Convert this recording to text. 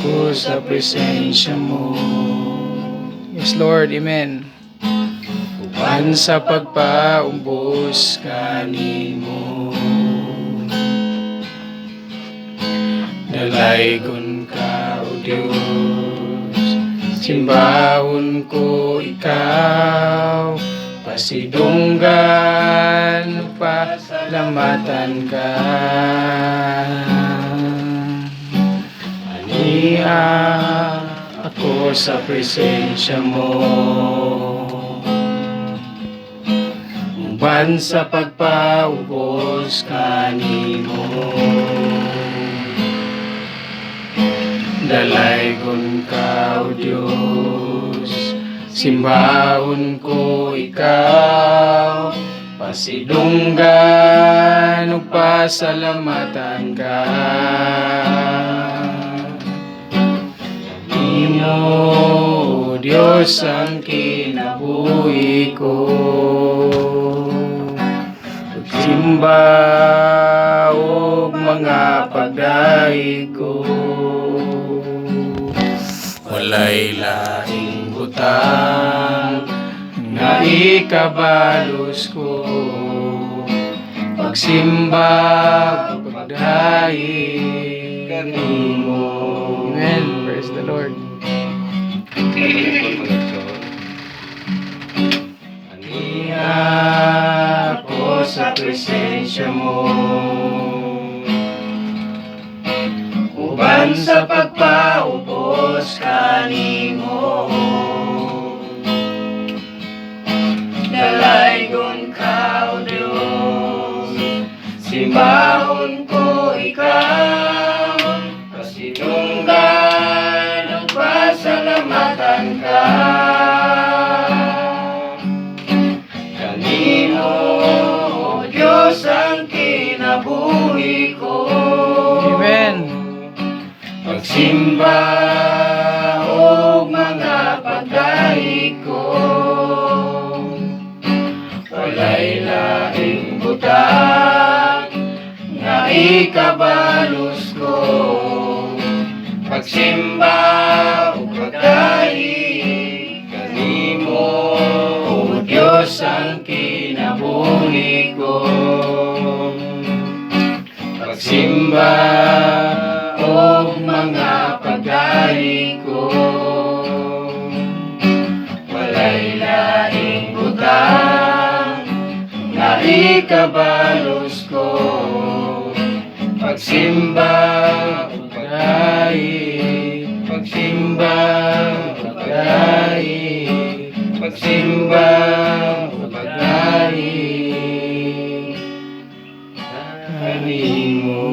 ako sa presensya mo. Yes, Lord. Amen. Uban sa pagpaubos kanimo, dalaygon ka, O Diyos. Simbahon ko ikaw, pasidunggan, pasalamatan ka. Aniya ako sa presensya mo, uban sa pagpaubos kanimo, dalaygon ka, O Diyos. Simbahon ko ikaw, pasidunggan ug pasalamatan ka. Imo, O Diyos, ang kinabuhi ko. Pagsimba ug mga pagdaig ko, walay laing butang nga ikabalos ko. Pagsimba ug pagdaig kanimo. Amen. Praise the Lord. Aniya ako sa presensya mo, uban sa pagpaubos kanimo, dalaygon ka, O Diyos. Simbahon ko ikaw, pasidunggan ug pasalamatan ka. Kanimo, O Diyos, ang kinabuhi ko. Amen. Pagsimba o mga pagdaig ko, walay laing butang nga ikabalos ko. Pagsimba o pagdaig kanimo, O Diyos, ang kinabuhi ko. Pagsimba o mga pagdaig ko, walay laing butang nga ikabalos ko. Pagsimba o pagdaig, pagsimba o pagdaig, pagsimba o pagdaig kanimo.